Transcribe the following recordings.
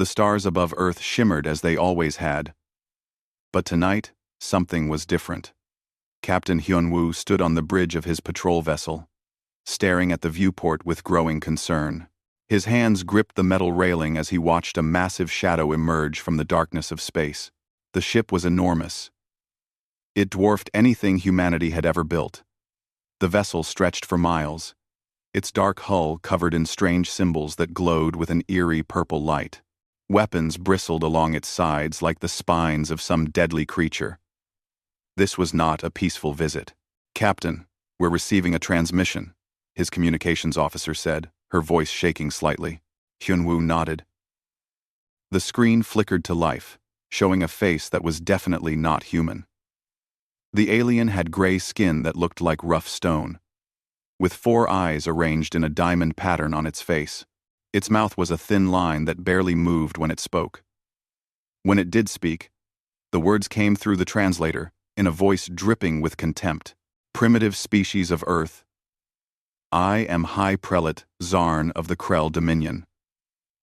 The stars above Earth shimmered as they always had. But tonight, something was different. Captain Hyunwoo stood on the bridge of his patrol vessel, staring at the viewport with growing concern. His hands gripped the metal railing as he watched a massive shadow emerge from the darkness of space. The ship was enormous. It dwarfed anything humanity had ever built. The vessel stretched for miles, its dark hull covered in strange symbols that glowed with an eerie purple light. Weapons bristled along its sides like the spines of some deadly creature. This was not a peaceful visit. "Captain, we're receiving a transmission," his communications officer said, her voice shaking slightly. Hyunwoo nodded. The screen flickered to life, showing a face that was definitely not human. The alien had gray skin that looked like rough stone, with 4 eyes arranged in a diamond pattern on its face. Its mouth was a thin line that barely moved when it spoke. When it did speak, the words came through the translator in a voice dripping with contempt. "Primitive species of Earth. I am High Prelate Zarn of the Krell Dominion.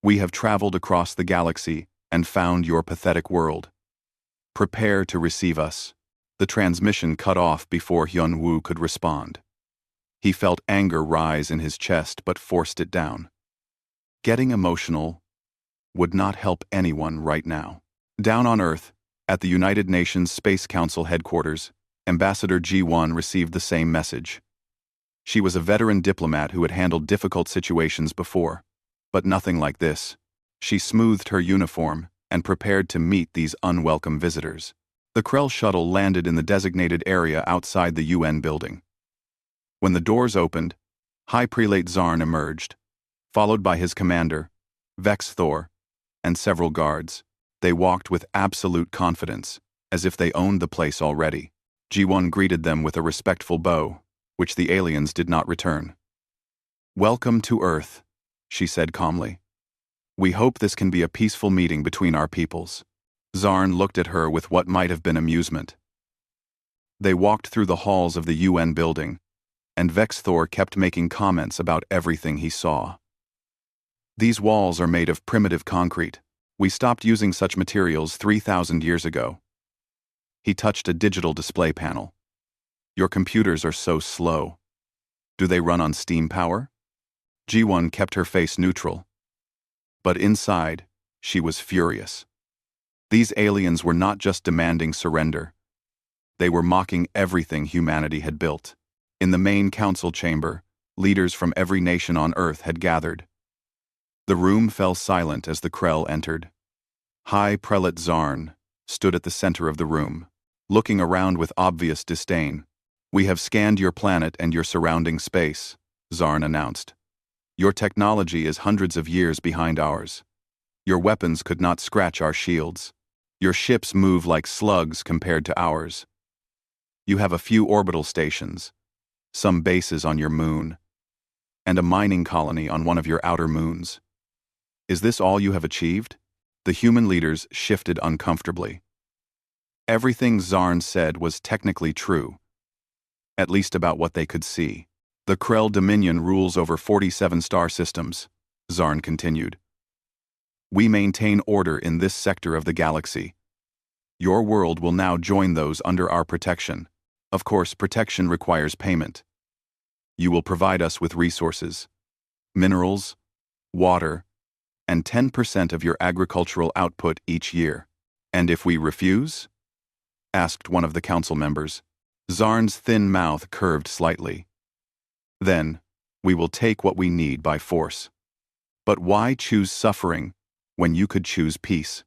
We have traveled across the galaxy and found your pathetic world. Prepare to receive us." The transmission cut off before Hyunwoo could respond. He felt anger rise in his chest but forced it down. Getting emotional would not help anyone right now. Down on Earth, at the United Nations Space Council headquarters, Ambassador Ji-won received the same message. She was a veteran diplomat who had handled difficult situations before, but nothing like this. She smoothed her uniform and prepared to meet these unwelcome visitors. The Krell shuttle landed in the designated area outside the UN building. When the doors opened, High Prelate Zarn emerged, followed by his commander, Vex Thor, and several guards. They walked with absolute confidence, as if they owned the place already. Ji-won greeted them with a respectful bow, which the aliens did not return. "Welcome to Earth," she said calmly. "We hope this can be a peaceful meeting between our peoples." Zarn looked at her with what might have been amusement. They walked through the halls of the UN building, and Vex Thor kept making comments about everything he saw. "These walls are made of primitive concrete. We stopped using such materials 3,000 years ago." He touched a digital display panel. "Your computers are so slow. Do they run on steam power?" Ji-won kept her face neutral. But inside, she was furious. These aliens were not just demanding surrender. They were mocking everything humanity had built. In the main council chamber, leaders from every nation on Earth had gathered. The room fell silent as the Krell entered. High Prelate Zarn stood at the center of the room, looking around with obvious disdain. "We have scanned your planet and your surrounding space," Zarn announced. "Your technology is hundreds of years behind ours. Your weapons could not scratch our shields. Your ships move like slugs compared to ours. You have a few orbital stations, some bases on your moon, and a mining colony on one of your outer moons. Is this all you have achieved?" The human leaders shifted uncomfortably. Everything Zarn said was technically true, at least about what they could see. "The Krell Dominion rules over 47 star systems," Zarn continued. "We maintain order in this sector of the galaxy. Your world will now join those under our protection. Of course, protection requires payment. You will provide us with resources, minerals, water, and 10% of your agricultural output each year. And if we refuse?" asked one of the council members. Zarn's thin mouth curved slightly. "Then, we will take what we need by force. But why choose suffering when you could choose peace?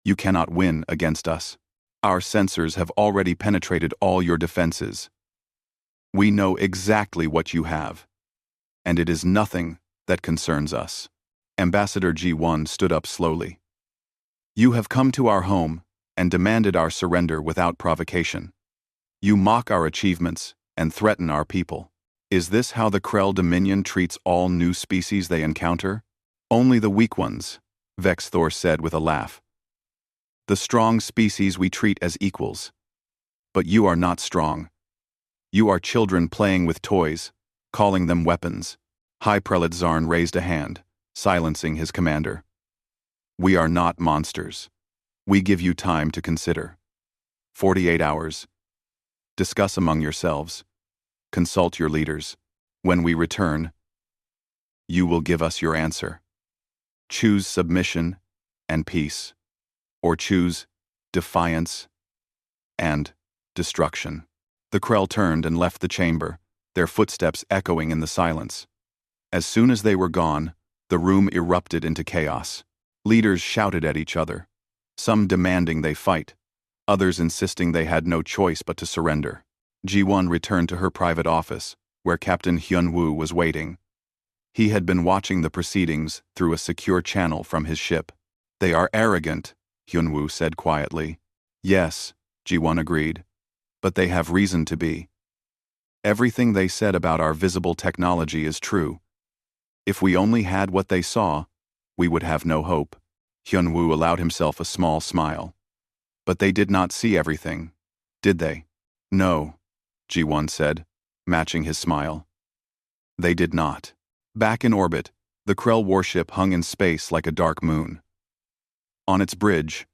You cannot win against us. Our sensors have already penetrated all your defenses. We know exactly what you have, and it is nothing that concerns us." Ambassador Ji-won stood up slowly. "You have come to our home and demanded our surrender without provocation. You mock our achievements and threaten our people. Is this how the Krell Dominion treats all new species they encounter?" "Only the weak ones," Vex Thor said with a laugh. "The strong species we treat as equals. But you are not strong. You are children playing with toys, calling them weapons." High Prelate Zarn raised a hand, silencing his commander. We are not monsters. We give you time to consider. 48 hours. Discuss among yourselves. Consult your leaders. When we return, you will give us your answer. Choose submission and peace, or choose defiance and destruction. The Krell turned and left the chamber, their footsteps echoing in the silence. As soon as they were gone, the room erupted into chaos. Leaders shouted at each other, some demanding they fight, others insisting they had no choice but to surrender. Ji-won returned to her private office, where Captain Hyun-woo was waiting. He had been watching the proceedings through a secure channel from his ship. They are arrogant, Hyun-woo said quietly. Yes, Ji-won agreed, but they have reason to be. Everything they said about our visible technology is true. If we only had what they saw, we would have no hope. Hyun-woo allowed himself a small smile. But they did not see everything, did they? No, Ji-won said, matching his smile. They did not. Back in orbit, the Krell warship hung in space like a dark moon. On its bridge,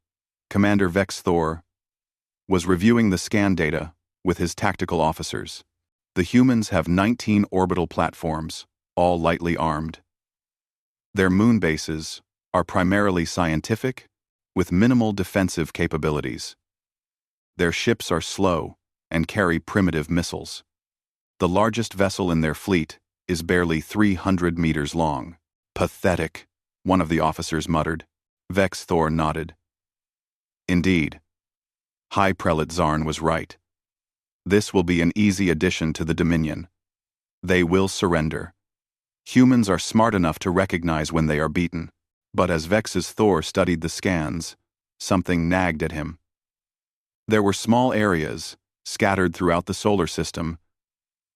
Commander Vex Thor was reviewing the scan data with his tactical officers. The humans have 19 orbital platforms, all lightly armed. Their moon bases are primarily scientific, with minimal defensive capabilities. Their ships are slow and carry primitive missiles. The largest vessel in their fleet is barely 300 meters long. Pathetic, one of the officers muttered. Vex Thor nodded. Indeed. High Prelate Zarn was right. This will be an easy addition to the Dominion. They will surrender. Humans are smart enough to recognize when they are beaten, but as Vex's Thor studied the scans, something nagged at him. There were small areas, scattered throughout the solar system,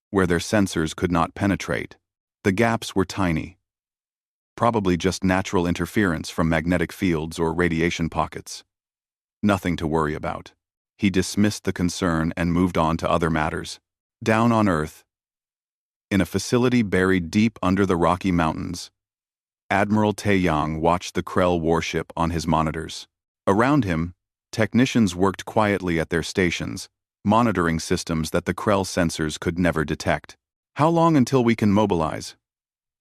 where their sensors could not penetrate. The gaps were tiny. Probably just natural interference from magnetic fields or radiation pockets. Nothing to worry about. He dismissed the concern and moved on to other matters. Down on Earth, in a facility buried deep under the Rocky Mountains, Admiral Taeyang watched the Krell warship on his monitors. Around him, technicians worked quietly at their stations, monitoring systems that the Krell sensors could never detect. How long until we can mobilize?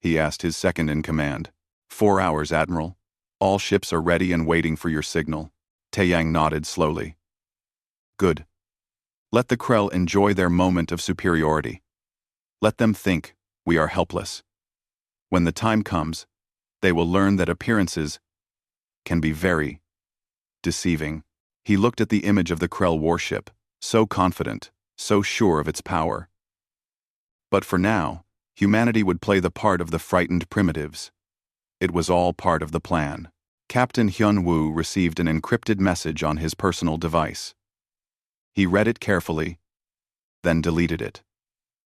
He asked his second-in-command. 4 hours, Admiral. All ships are ready and waiting for your signal. Taeyang nodded slowly. Good. Let the Krell enjoy their moment of superiority. Let them think we are helpless. When the time comes, they will learn that appearances can be very deceiving. He looked at the image of the Krell warship, so confident, so sure of its power. But for now, humanity would play the part of the frightened primitives. It was all part of the plan. Captain Hyun-woo received an encrypted message on his personal device. He read it carefully, then deleted it.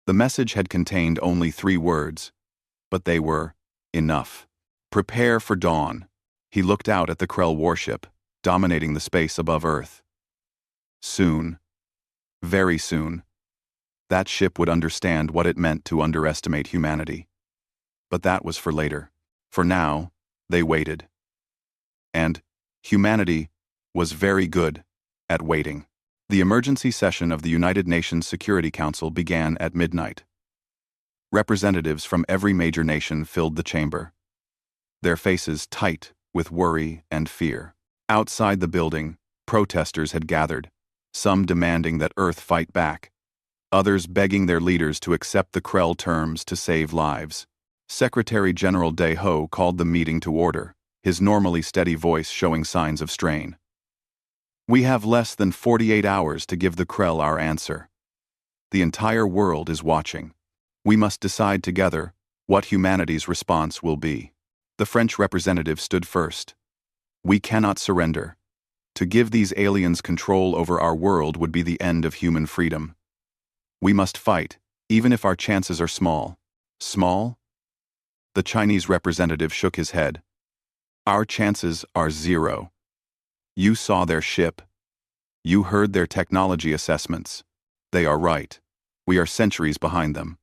The message had contained only 3 words, but they were enough. Prepare for dawn. He looked out at the Krell warship, dominating the space above Earth. Soon, very soon, that ship would understand what it meant to underestimate humanity. But that was for later. For now, they waited. And humanity was very good at waiting. The emergency session of the United Nations Security Council began at midnight. Representatives from every major nation filled the chamber, their faces tight with worry and fear. Outside the building, protesters had gathered, some demanding that Earth fight back, others begging their leaders to accept the Krell terms to save lives. Secretary General Dae-ho called the meeting to order, his normally steady voice showing signs of strain. We have less than 48 hours to give the Krell our answer. The entire world is watching. We must decide together what humanity's response will be. The French representative stood first. We cannot surrender. To give these aliens control over our world would be the end of human freedom. We must fight, even if our chances are small. Small? The Chinese representative shook his head. Our chances are 0. You saw their ship. You heard their technology assessments. They are right. We are centuries behind them.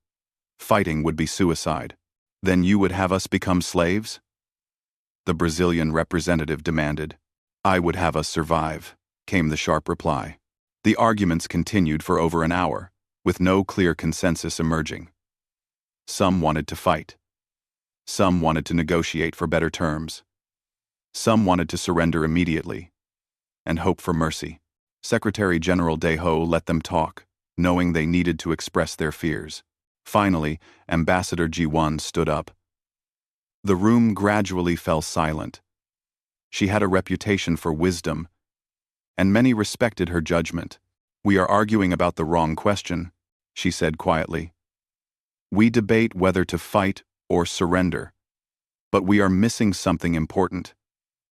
Fighting would be suicide. Then you would have us become slaves? the Brazilian representative demanded. I would have us survive, came the sharp reply. The arguments continued for over an hour, with no clear consensus emerging. Some wanted to fight. Some wanted to negotiate for better terms. Some wanted to surrender immediately and hope for mercy. Secretary General Deho let them talk, knowing they needed to express their fears. Finally, Ambassador G1 stood up. The room gradually fell silent. She had a reputation for wisdom, and many respected her judgment. We are arguing about the wrong question, she said quietly. We debate whether to fight or surrender, but we are missing something important.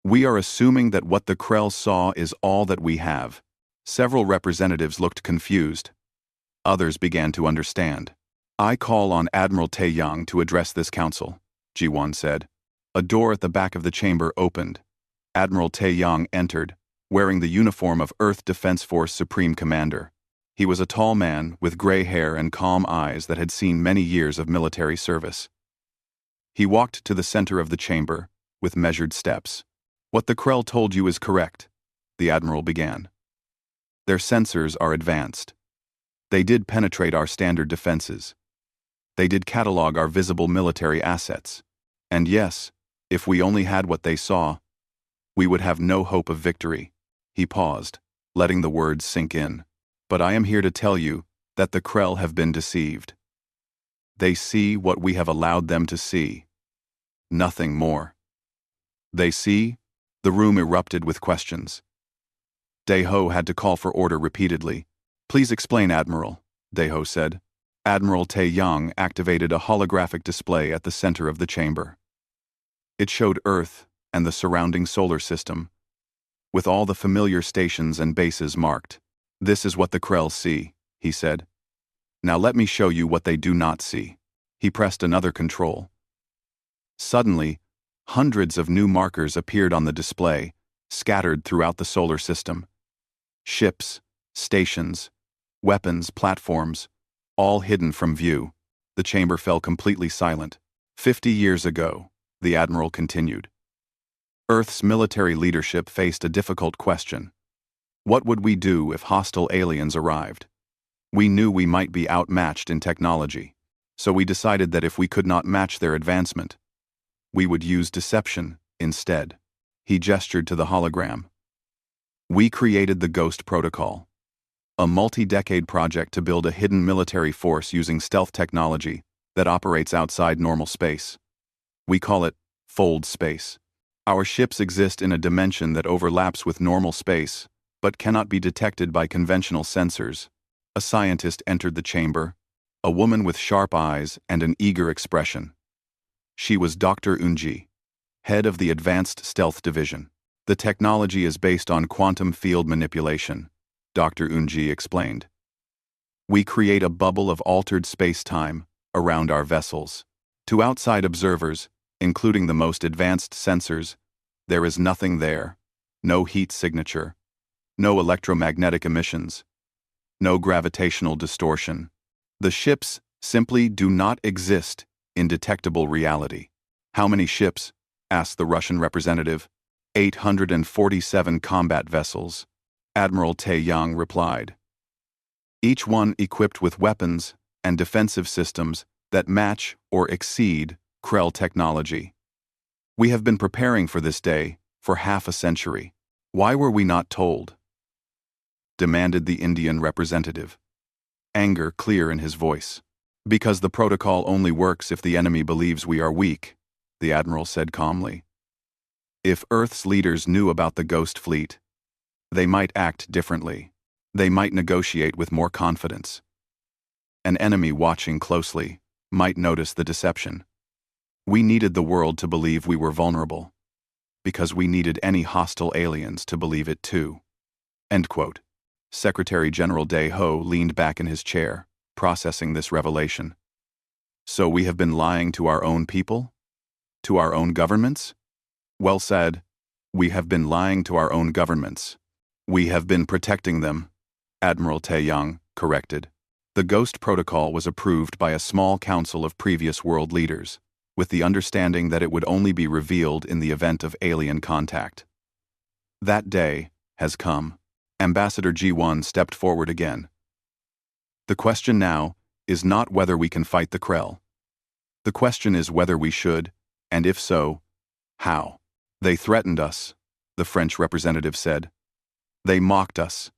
We are assuming that what the Krell saw is all that we have. Several representatives looked confused. Others began to understand. I call on Admiral Taeyang to address this council, Ji-won said. A door at the back of the chamber opened. Admiral Taeyang entered, wearing the uniform of Earth Defense Force Supreme Commander. He was a tall man with gray hair and calm eyes that had seen many years of military service. He walked to the center of the chamber, with measured steps. What the Krell told you is correct, the Admiral began. Their sensors are advanced. They did penetrate our standard defenses. They did catalog our visible military assets. And yes, if we only had what they saw, we would have no hope of victory. He paused, letting the words sink in. But I am here to tell you that the Krell have been deceived. They see what we have allowed them to see. Nothing more. They see? The room erupted with questions. Deho had to call for order repeatedly. Please explain, Admiral, Deho said. Admiral Taeyang activated a holographic display at the center of the chamber. It showed Earth and the surrounding solar system, with all the familiar stations and bases marked. This is what the Krell see, he said. Now let me show you what they do not see. He pressed another control. Suddenly, hundreds of new markers appeared on the display, scattered throughout the solar system. Ships, stations, weapons, platforms, all hidden from view. The chamber fell completely silent. 50 years ago, the Admiral continued. Earth's military leadership faced a difficult question. What would we do if hostile aliens arrived? We knew we might be outmatched in technology, so we decided that if we could not match their advancement, we would use deception instead. He gestured to the hologram. We created the Ghost Protocol, a multi-decade project to build a hidden military force using stealth technology that operates outside normal space. We call it fold space. Our ships exist in a dimension that overlaps with normal space, but cannot be detected by conventional sensors. A scientist entered the chamber, a woman with sharp eyes and an eager expression. She was Dr. Unji, head of the Advanced Stealth Division. The technology is based on quantum field manipulation, Dr. Unji explained. We create a bubble of altered space-time around our vessels. To outside observers, including the most advanced sensors, there is nothing there. No heat signature, no electromagnetic emissions, no gravitational distortion. The ships simply do not exist in detectable reality. How many ships? Asked the Russian representative. 847 combat vessels, Admiral Taeyang replied. Each one equipped with weapons and defensive systems that match or exceed Krell technology. We have been preparing for this day for half a century. Why were we not told? Demanded the Indian representative, anger clear in his voice. Because the protocol only works if the enemy believes we are weak, the Admiral said calmly. If Earth's leaders knew about the Ghost Fleet, they might act differently. They might negotiate with more confidence. An enemy watching closely might notice the deception. We needed the world to believe we were vulnerable, because we needed any hostile aliens to believe it too. End quote. Secretary General Deho leaned back in his chair, processing this revelation. So we have been lying to our own people? To our own governments? Well said. We have been lying to our own governments. We have been protecting them, Admiral Taeyang corrected. The Ghost Protocol was approved by a small council of previous world leaders. with the understanding that it would only be revealed in the event of alien contact. That day has come. Ambassador G1 stepped forward again. The question now is not whether we can fight the Krell. The question is whether we should, and if so, how. They threatened us, the French representative said. They mocked us.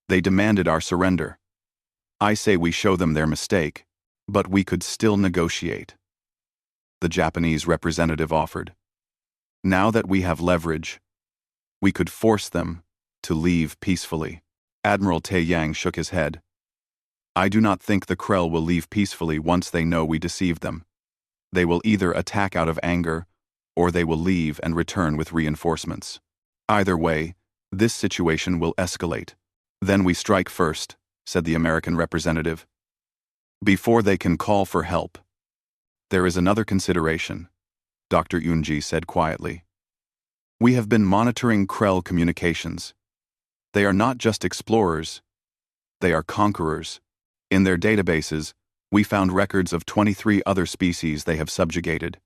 They demanded our surrender. I say we show them their mistake, but we could still negotiate. The Japanese representative offered. Now that we have leverage, we could force them to leave peacefully. Admiral Tae-Yang shook his head. I do not think the Krell will leave peacefully once they know we deceived them. They will either attack out of anger, or they will leave and return with reinforcements. Either way, this situation will escalate. Then we strike first, said the American representative. Before they can call for help. There is another consideration, Dr. Yunji said quietly. We have been monitoring Krell communications. They are not just explorers. They are conquerors. In their databases, we found records of 23 other species they have subjugated.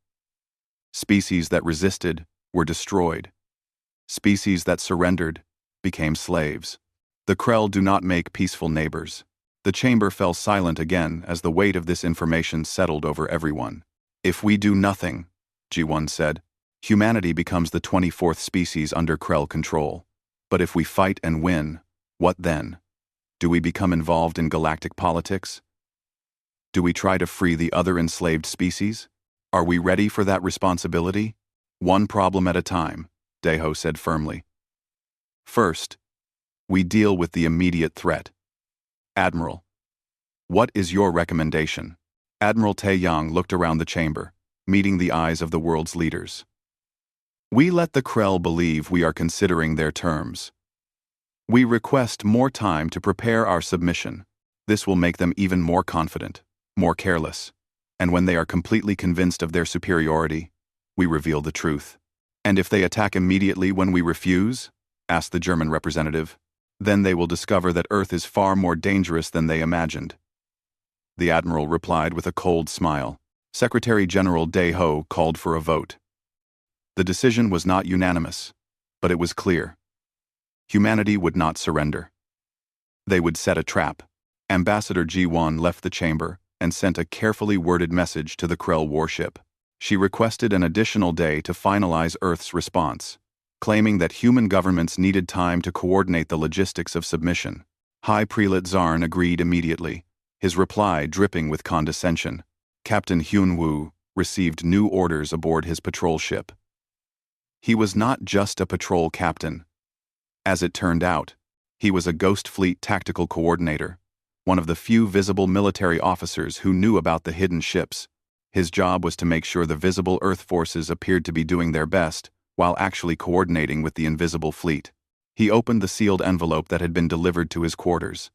Species that resisted were destroyed. Species that surrendered became slaves. The Krell do not make peaceful neighbors. The chamber fell silent again as the weight of this information settled over everyone. If we do nothing, G1 said, humanity becomes the 24th species under Krell control. But if we fight and win, what then? Do we become involved in galactic politics? Do we try to free the other enslaved species? Are we ready for that responsibility? One problem at a time, Daeho said firmly. First, we deal with the immediate threat. Admiral, what is your recommendation? Admiral Tae-Yang looked around the chamber, meeting the eyes of the world's leaders. We let the Krell believe we are considering their terms. We request more time to prepare our submission. This will make them even more confident, more careless. And when they are completely convinced of their superiority, we reveal the truth. And if they attack immediately when we refuse, asked the German representative, then they will discover that Earth is far more dangerous than they imagined. The Admiral replied with a cold smile. Secretary General Daeho called for a vote. The decision was not unanimous, but it was clear. Humanity would not surrender. They would set a trap. Ambassador G1 left the chamber and sent a carefully worded message to the Krell warship. She requested an additional day to finalize Earth's response, claiming that human governments needed time to coordinate the logistics of submission. High Prelate Zarn agreed immediately, his reply dripping with condescension. Captain Hyun-woo received new orders aboard his patrol ship. He was not just a patrol captain. As it turned out, he was a Ghost Fleet tactical coordinator, one of the few visible military officers who knew about the hidden ships. His job was to make sure the visible Earth forces appeared to be doing their best, while actually coordinating with the invisible fleet. He opened the sealed envelope that had been delivered to his quarters.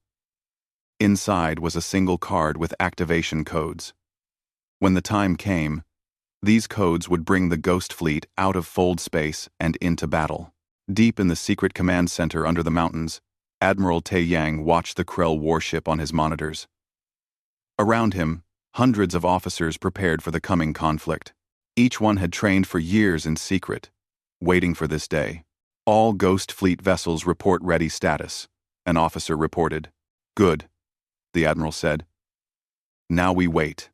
Inside was a single card with activation codes. When the time came, these codes would bring the Ghost Fleet out of fold space and into battle. Deep in the secret command center under the mountains, Admiral Tae-Yang watched the Krell warship on his monitors. Around him, hundreds of officers prepared for the coming conflict. Each one had trained for years in secret, waiting for this day. All Ghost Fleet vessels report ready status, an officer reported. Good, the Admiral said. Now we wait.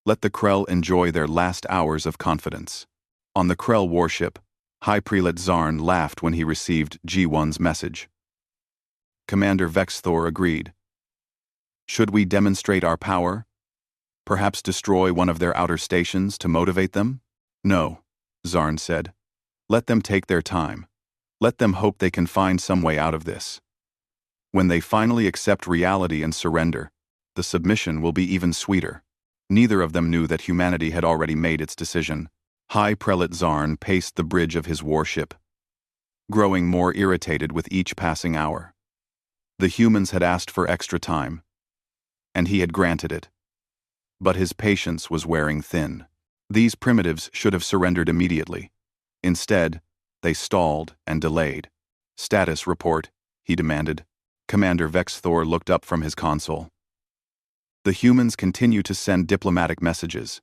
Let the Krell enjoy their last hours of confidence. On the Krell warship, High Prelate Zarn laughed when he received G1's message. Commander Vexthor agreed. Should we demonstrate our power? Perhaps destroy one of their outer stations to motivate them? No, Zarn said. Let them take their time. Let them hope they can find some way out of this. When they finally accept reality and surrender, the submission will be even sweeter. Neither of them knew that humanity had already made its decision. High Prelate Zarn paced the bridge of his warship, growing more irritated with each passing hour. The humans had asked for extra time, and he had granted it. But his patience was wearing thin. These primitives should have surrendered immediately. Instead, they stalled and delayed. Status report, he demanded. Commander Vexthor looked up from his console. The humans continue to send diplomatic messages.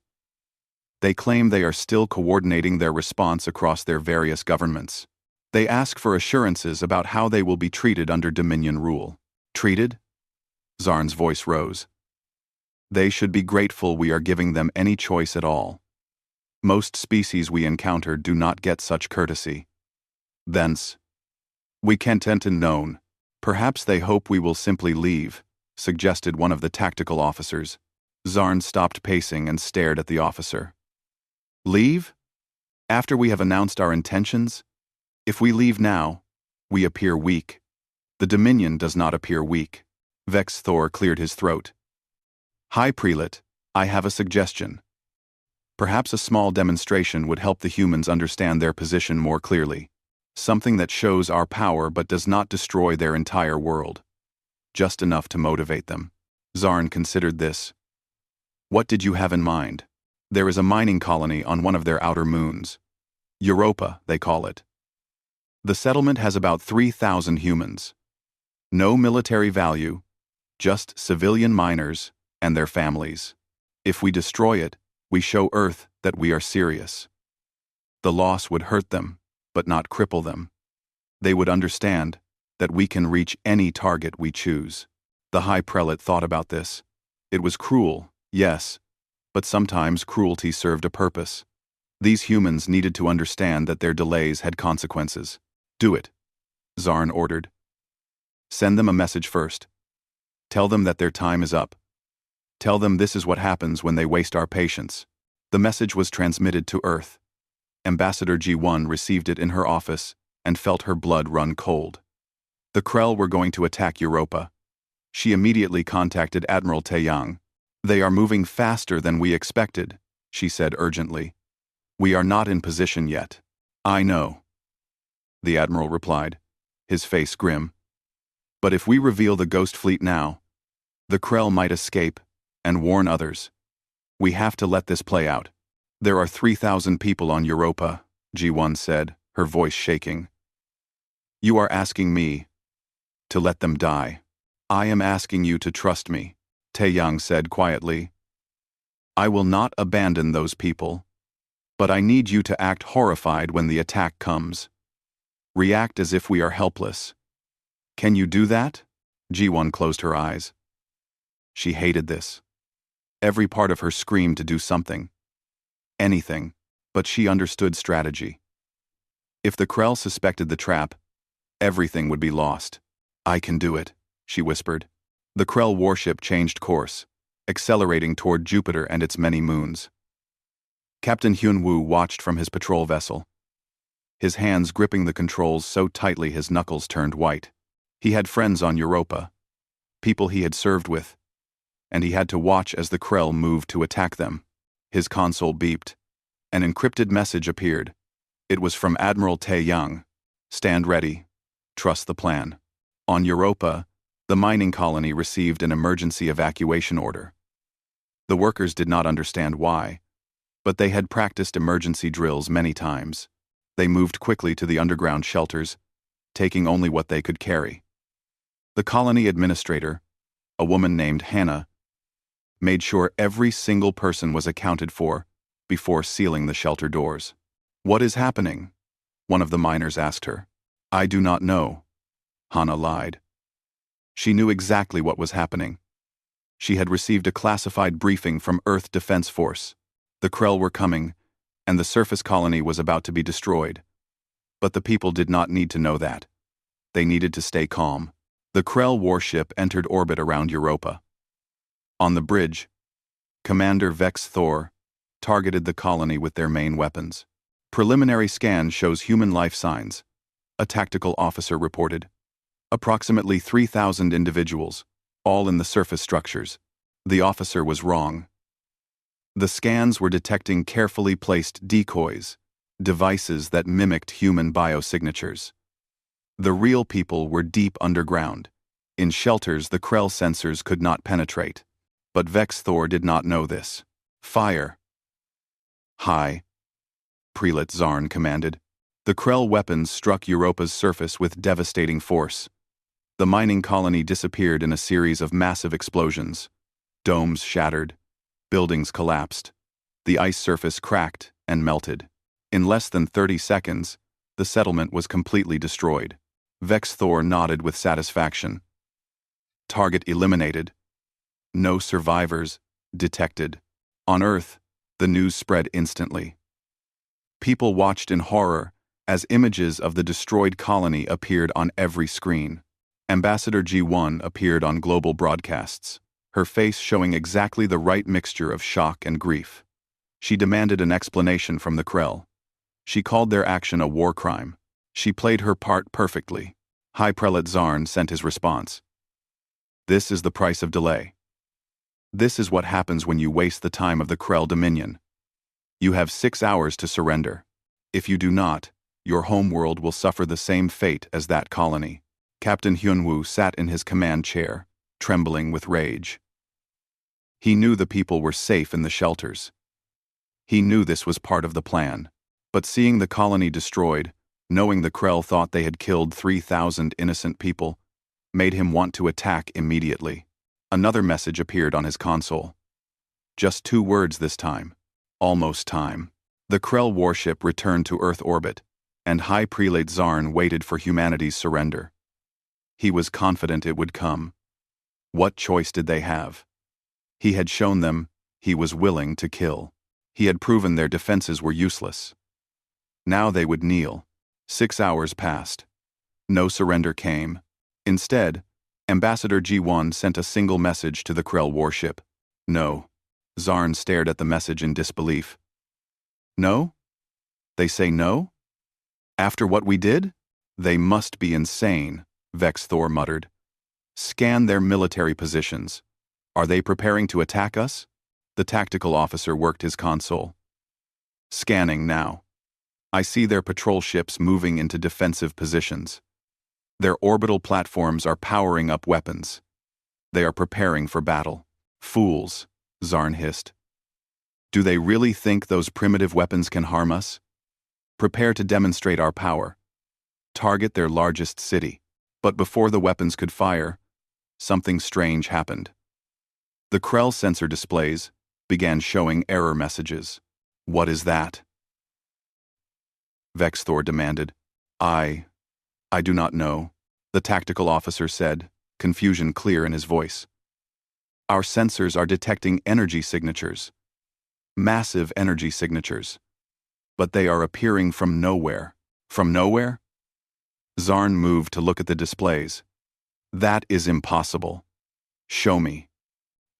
They claim they are still coordinating their response across their various governments. They ask for assurances about how they will be treated under Dominion rule. Treated? Zarn's voice rose. They should be grateful we are giving them any choice at all. Most species we encounter do not get such courtesy. Thence, we content and known. Perhaps they hope we will simply leave, suggested one of the tactical officers. Zarn stopped pacing and stared at the officer. Leave? After we have announced our intentions? If we leave now, we appear weak. The Dominion does not appear weak. Vex Thor cleared his throat. High Prelate, I have a suggestion. Perhaps a small demonstration would help the humans understand their position more clearly. Something that shows our power but does not destroy their entire world. Just enough to motivate them. Zarn considered this. What did you have in mind? There is a mining colony on one of their outer moons. Europa, they call it. The settlement has about 3,000 humans. No military value, just civilian miners and their families. If we destroy it, we show Earth that we are serious. The loss would hurt them, but not cripple them. They would understand that we can reach any target we choose. The High Prelate thought about this. It was cruel, yes, but sometimes cruelty served a purpose. These humans needed to understand that their delays had consequences. Do it, Zarn ordered. Send them a message first. Tell them that their time is up. Tell them this is what happens when they waste our patience. The message was transmitted to Earth. Ambassador G1 received it in her office and felt her blood run cold. The Krell were going to attack Europa. She immediately contacted Admiral Taeyang. They are moving faster than we expected, she said urgently. We are not in position yet. I know, the Admiral replied, his face grim. But if we reveal the Ghost Fleet now, the Krell might escape and warn others. We have to let this play out. There are 3,000 people on Europa, G1 said, her voice shaking. You are asking me to let them die. I am asking you to trust me, Taeyang said quietly. I will not abandon those people, but I need you to act horrified when the attack comes. React as if we are helpless. Can you do that? G1 closed her eyes. She hated this. Every part of her screamed to do something. Anything, but she understood strategy. If the Krell suspected the trap, everything would be lost. I can do it, she whispered. The Krell warship changed course, accelerating toward Jupiter and its many moons. Captain Hyun-woo watched from his patrol vessel, his hands gripping the controls so tightly his knuckles turned white. He had friends on Europa, people he had served with, and he had to watch as the Krell moved to attack them. His console beeped. An encrypted message appeared. It was from Admiral Taeyang. Stand ready. Trust the plan. On Europa, the mining colony received an emergency evacuation order. The workers did not understand why, but they had practiced emergency drills many times. They moved quickly to the underground shelters, taking only what they could carry. The colony administrator, a woman named Hannah, made sure every single person was accounted for before sealing the shelter doors. What is happening? One of the miners asked her. I do not know, Hannah lied. She knew exactly what was happening. She had received a classified briefing from Earth Defense Force. The Krell were coming, and the surface colony was about to be destroyed. But the people did not need to know that. They needed to stay calm. The Krell warship entered orbit around Europa. On the bridge, Commander Vex Thor targeted the colony with their main weapons. Preliminary scan shows human life signs, a tactical officer reported. Approximately 3,000 individuals, all in the surface structures. The officer was wrong. The scans were detecting carefully placed decoys, devices that mimicked human biosignatures. The real people were deep underground, in shelters the Krell sensors could not penetrate. But Vex Thor did not know this. Fire. High Prelate Zarn commanded. The Krell weapons struck Europa's surface with devastating force. The mining colony disappeared in a series of massive explosions. Domes shattered. Buildings collapsed. The ice surface cracked and melted. In less than 30 seconds, the settlement was completely destroyed. Vex Thor nodded with satisfaction. Target eliminated. No survivors detected. On Earth, the news spread instantly. People watched in horror as images of the destroyed colony appeared on every screen. Ambassador G1 appeared on global broadcasts, her face showing exactly the right mixture of shock and grief. She demanded an explanation from the Krell. She called their action a war crime. She played her part perfectly. High Prelate Zarn sent his response. This is the price of delay. This is what happens when you waste the time of the Krell Dominion. You have 6 hours to surrender. If you do not, your homeworld will suffer the same fate as that colony. Captain Hyunwoo sat in his command chair, trembling with rage. He knew the people were safe in the shelters. He knew this was part of the plan. But seeing the colony destroyed, knowing the Krell thought they had killed 3,000 innocent people, made him want to attack immediately. Another message appeared on his console. Just 2 words this time. Almost time. The Krell warship returned to Earth orbit, and High Prelate Zarn waited for humanity's surrender. He was confident it would come. What choice did they have? He had shown them he was willing to kill. He had proven their defenses were useless. Now they would kneel. 6 hours passed. No surrender came. Instead, Ambassador G1 sent a single message to the Krell warship. No. Zarn stared at the message in disbelief. No? They say no? After what we did? They must be insane, Vex Thor muttered. Scan their military positions. Are they preparing to attack us? The tactical officer worked his console. Scanning now. I see their patrol ships moving into defensive positions. Their orbital platforms are powering up weapons. They are preparing for battle. Fools, Zarn hissed. Do they really think those primitive weapons can harm us? Prepare to demonstrate our power. Target their largest city. But before the weapons could fire, something strange happened. The Krell sensor displays began showing error messages. What is that? Vex Thor demanded. I do not know, the tactical officer said, confusion clear in his voice. Our sensors are detecting energy signatures. Massive energy signatures. But they are appearing from nowhere. From nowhere? Zarn moved to look at the displays. That is impossible. Show me.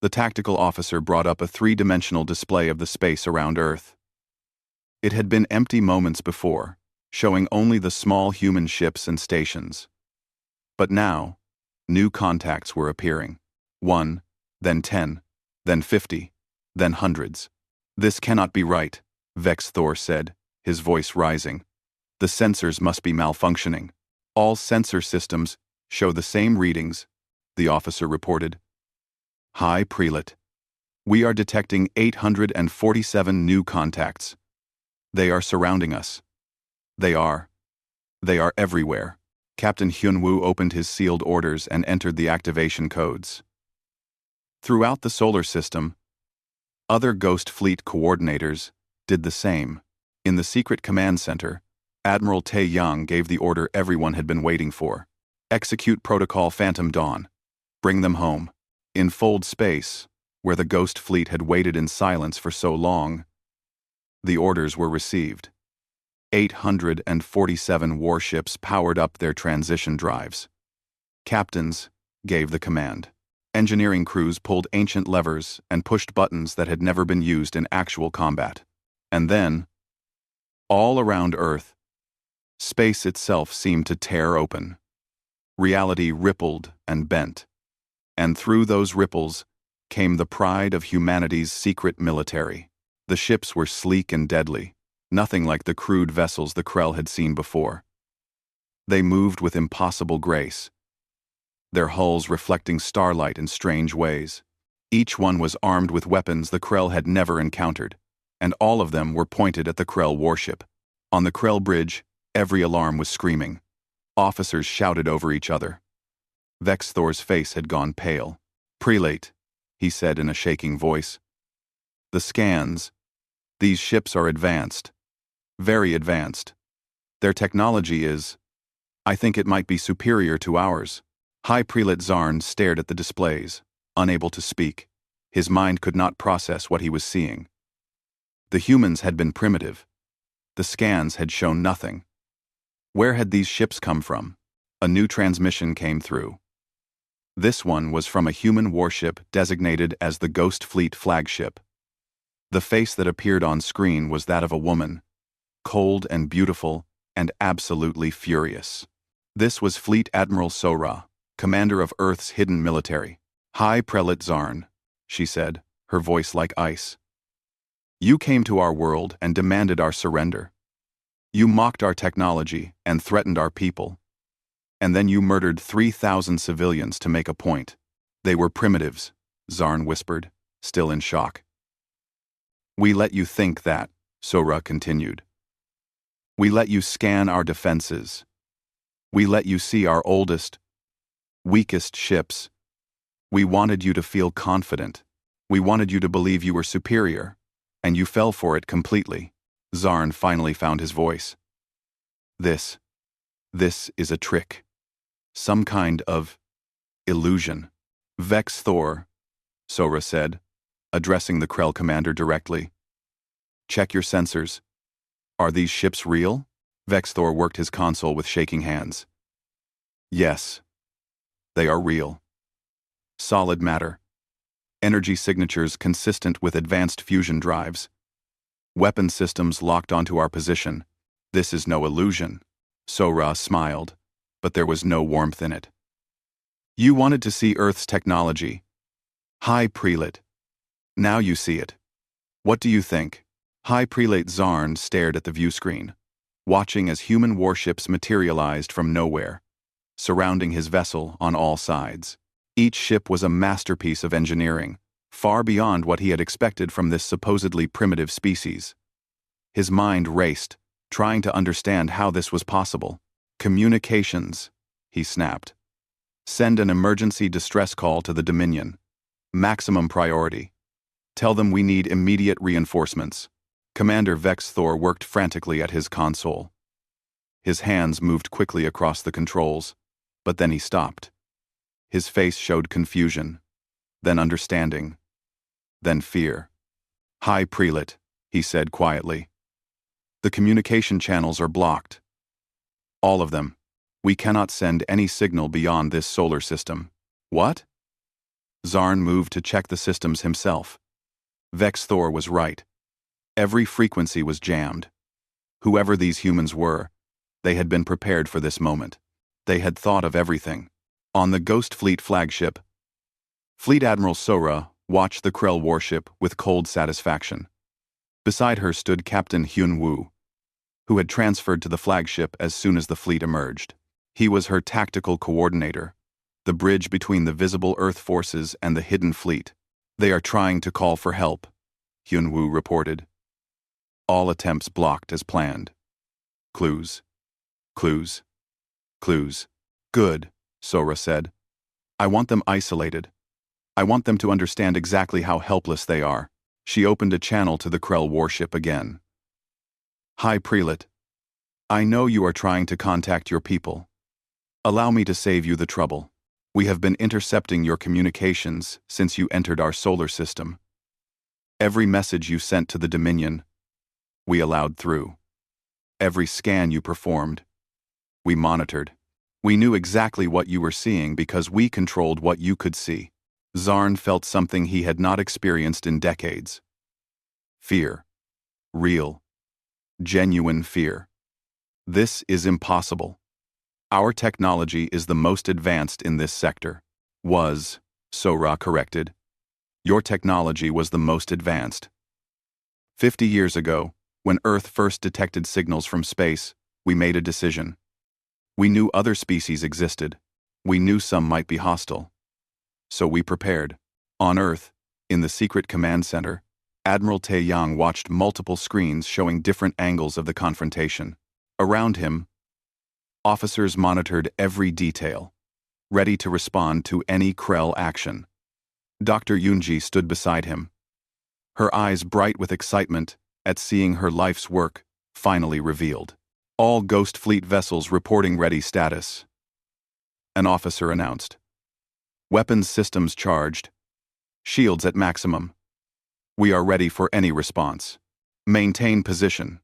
The tactical officer brought up a 3-dimensional display of the space around Earth. It had been empty moments before, showing only the small human ships and stations. But now, new contacts were appearing. 1, then 10, then 50, then hundreds. This cannot be right, Vex Thor said, his voice rising. The sensors must be malfunctioning. All sensor systems show the same readings, the officer reported. High Prelate. We are detecting 847 new contacts. They are surrounding us. They are everywhere. Captain Hyunwoo opened his sealed orders and entered the activation codes. Throughout the solar system, other Ghost Fleet coordinators did the same. In the secret command center, Admiral Tae-Young gave the order everyone had been waiting for. Execute Protocol Phantom Dawn. Bring them home. In Fold Space, where the Ghost Fleet had waited in silence for so long, the orders were received. 847 warships powered up their transition drives. Captains gave the command. Engineering crews pulled ancient levers and pushed buttons that had never been used in actual combat. And then, all around Earth, space itself seemed to tear open. Reality rippled and bent. And through those ripples came the pride of humanity's secret military. The ships were sleek and deadly, nothing like the crude vessels the Krell had seen before. They moved with impossible grace, their hulls reflecting starlight in strange ways. Each one was armed with weapons the Krell had never encountered, and all of them were pointed at the Krell warship. On the Krell bridge, every alarm was screaming. Officers shouted over each other. Vex Thor's face had gone pale. Prelate, he said in a shaking voice. The scans, These ships are advanced. Very advanced. Their technology is, I think it might be superior to ours. High Prelate Zarn stared at the displays, unable to speak. His mind could not process what he was seeing. The humans had been primitive. The scans had shown nothing. Where had these ships come from? A new transmission came through. This one was from a human warship designated as the Ghost Fleet flagship. The face that appeared on screen was that of a woman, cold and beautiful and absolutely furious. This was Fleet Admiral Sora, commander of Earth's hidden military. High Prelate Zarn, she said, her voice like ice. You came to our world and demanded our surrender. You mocked our technology and threatened our people. And then you murdered 3,000 civilians to make a point. They were primitives, Zarn whispered, still in shock. We let you think that, Sora continued. We let you scan our defenses. We let you see our oldest, weakest ships. We wanted you to feel confident. We wanted you to believe you were superior, and you fell for it completely. Zarn finally found his voice. This is a trick. Some kind of illusion. Vex Thor, Sora said, addressing the Krell commander directly. Check your sensors. Are these ships real? Vex Thor worked his console with shaking hands. Yes. They are real. Solid matter. Energy signatures consistent with advanced fusion drives. Weapon systems locked onto our position. This is no illusion. Sora smiled, but there was no warmth in it. You wanted to see Earth's technology. High Prelate. Now you see it. What do you think? High Prelate Zarn stared at the view screen, watching as human warships materialized from nowhere, surrounding his vessel on all sides. Each ship was a masterpiece of engineering, far beyond what he had expected from this supposedly primitive species. His mind raced, trying to understand how this was possible. Communications, he snapped. Send an emergency distress call to the Dominion. Maximum priority. Tell them we need immediate reinforcements. Commander Vex Thor worked frantically at his console. His hands moved quickly across the controls, but then he stopped. His face showed confusion, then understanding, then fear. High Prelate, he said quietly. The communication channels are blocked. All of them. We cannot send any signal beyond this solar system. What? Zarn moved to check the systems himself. Vex Thor was right. Every frequency was jammed. Whoever these humans were, they had been prepared for this moment. They had thought of everything. On the Ghost Fleet flagship, Fleet Admiral Sora watched the Krell warship with cold satisfaction. Beside her stood Captain Hyun-woo, who had transferred to the flagship as soon as the fleet emerged. He was her tactical coordinator, the bridge between the visible Earth forces and the hidden fleet. They are trying to call for help, Hyun-woo reported. All attempts blocked as planned. Clues. Clues. Clues. Good, Sora said. I want them isolated. I want them to understand exactly how helpless they are. She opened a channel to the Krell warship again. High Prelate. I know you are trying to contact your people. Allow me to save you the trouble. We have been intercepting your communications since you entered our solar system. Every message you sent to the Dominion, we allowed through. Every scan you performed, we monitored. We knew exactly what you were seeing because we controlled what you could see. Zarn felt something he had not experienced in decades. Fear. Real. Genuine fear. This is impossible. Our technology is the most advanced in this sector. Was, Sora corrected. Your technology was the most advanced. 50 years ago, when Earth first detected signals from space, we made a decision. We knew other species existed. We knew some might be hostile. So we prepared. On Earth, in the secret command center, Admiral Taeyang watched multiple screens showing different angles of the confrontation. Around him, officers monitored every detail, ready to respond to any Krell action. Dr. Yunji stood beside him, her eyes bright with excitement at seeing her life's work finally revealed. All Ghost Fleet vessels reporting ready status. An officer announced. Weapons systems charged. Shields at maximum. We are ready for any response. Maintain position.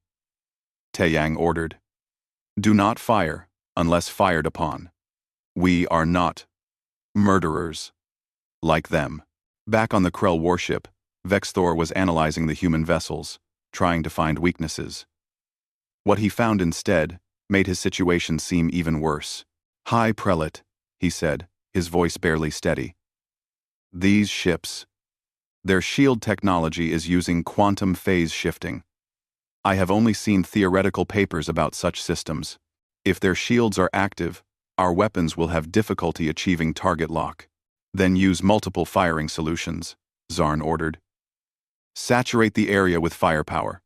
Taeyang ordered. Do not fire unless fired upon. We are not murderers like them. Back on the Krell warship, Vexthor was analyzing the human vessels, trying to find weaknesses. What he found instead made his situation seem even worse. High Prelate, he said, his voice barely steady. These ships, their shield technology is using quantum phase shifting. I have only seen theoretical papers about such systems. If their shields are active, our weapons will have difficulty achieving target lock. Then use multiple firing solutions, Zarn ordered. Saturate the area with firepower.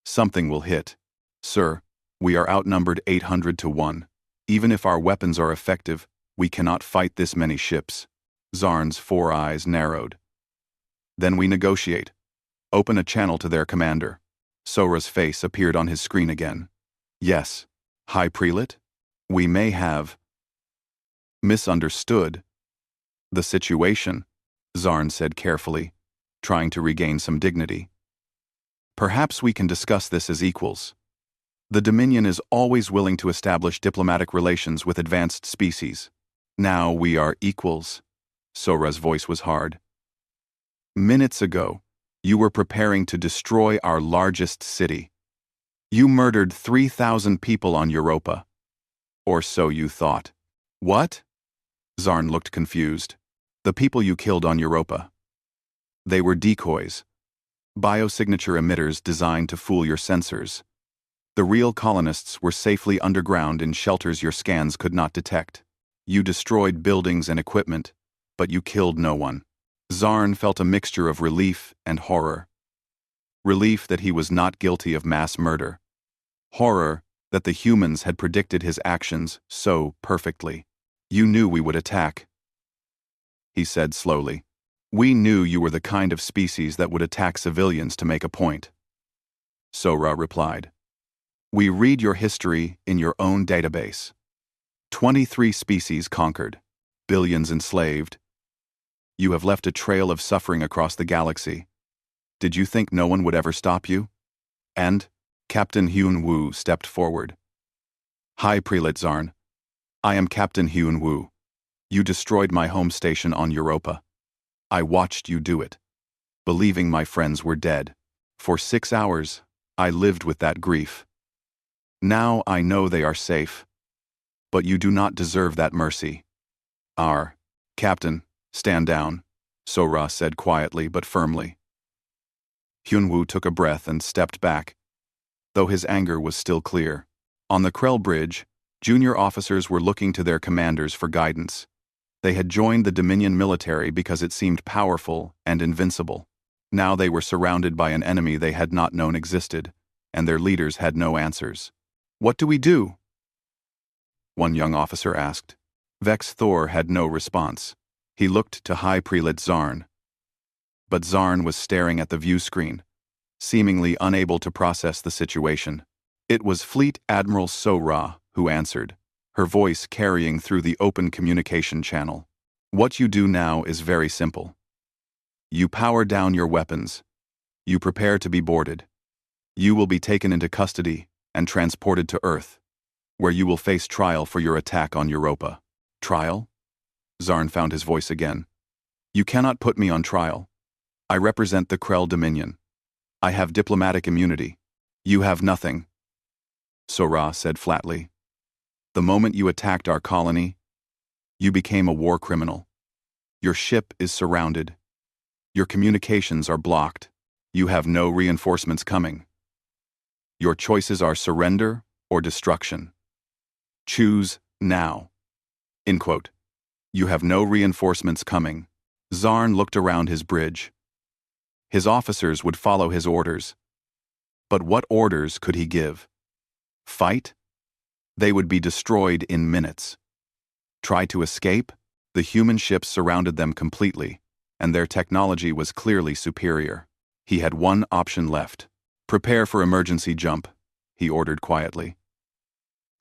Something will hit. Sir, we are outnumbered 800 to 1. Even if our weapons are effective, we cannot fight this many ships. Zarn's 4 eyes narrowed. Then we negotiate. Open a channel to their commander. Sora's face appeared on his screen again. Yes, High Prelate, we may have misunderstood the situation, Zarn said carefully, trying to regain some dignity. Perhaps we can discuss this as equals. The Dominion is always willing to establish diplomatic relations with advanced species. Now we are equals. Sora's voice was hard. Minutes ago, you were preparing to destroy our largest city. You murdered 3,000 people on Europa. Or so you thought. What? Zarn looked confused. The people you killed on Europa. They were decoys. Biosignature emitters designed to fool your sensors. The real colonists were safely underground in shelters your scans could not detect. You destroyed buildings and equipment, but you killed no one. Zarn felt a mixture of relief and horror. Relief that he was not guilty of mass murder. Horror that the humans had predicted his actions so perfectly. You knew we would attack, he said slowly. We knew you were the kind of species that would attack civilians to make a point. Sora replied. We read your history in your own database. 23 species conquered, billions enslaved. You have left a trail of suffering across the galaxy. Did you think no one would ever stop you? And Captain Hyun Woo stepped forward. High Prelate Zarn. I am Captain Hyun Woo. You destroyed my home station on Europa. I watched you do it, believing my friends were dead. For 6 hours, I lived with that grief. Now I know they are safe. But you do not deserve that mercy. Our Captain, stand down, Sora said quietly but firmly. Hyunwoo took a breath and stepped back, though his anger was still clear. On the Krell Bridge, junior officers were looking to their commanders for guidance. They had joined the Dominion military because it seemed powerful and invincible. Now they were surrounded by an enemy they had not known existed, and their leaders had no answers. What do we do? One young officer asked. Vex Thor had no response. He looked to High Prelate Zarn. But Zarn was staring at the view screen, seemingly unable to process the situation. It was Fleet Admiral So-Ra who answered, her voice carrying through the open communication channel. What you do now is very simple. You power down your weapons. You prepare to be boarded. You will be taken into custody and transported to Earth, where you will face trial for your attack on Europa. Trial? Zarn found his voice again. You cannot put me on trial. I represent the Krell Dominion. I have diplomatic immunity. You have nothing. So-Ra said flatly. The moment you attacked our colony, you became a war criminal. Your ship is surrounded. Your communications are blocked. You have no reinforcements coming. Your choices are surrender or destruction. Choose now. End quote. You have no reinforcements coming. Zarn looked around his bridge. His officers would follow his orders. But what orders could he give? Fight? They would be destroyed in minutes. Try to escape? The human ships surrounded them completely, and their technology was clearly superior. He had one option left: Prepare for emergency jump, he ordered quietly.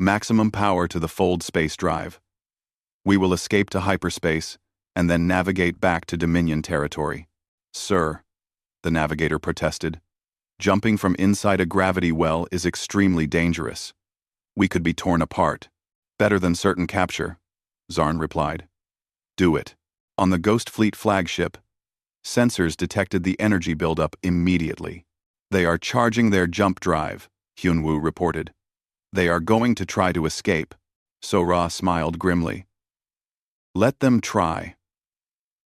Maximum power to the fold space drive. We will escape to hyperspace and then navigate back to Dominion territory. Sir, the navigator protested. Jumping from inside a gravity well is extremely dangerous. We could be torn apart. Better than certain capture, Zarn replied. Do it. On the Ghost Fleet flagship, sensors detected the energy buildup immediately. They are charging their jump drive, Hyunwoo reported. They are going to try to escape, So-Ra smiled grimly. Let them try.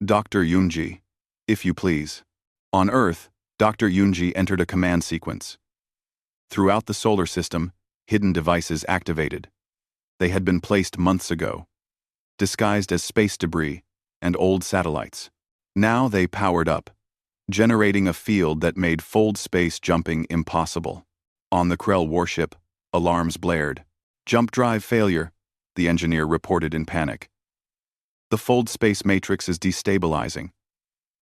Dr. Yoonji, if you please. On Earth, Dr. Yoonji entered a command sequence. Throughout the solar system, hidden devices activated. They had been placed months ago, disguised as space debris and old satellites. Now they powered up, generating a field that made fold space jumping impossible. On the Krell warship, alarms blared. Jump drive failure, the engineer reported in panic. The fold space matrix is destabilizing.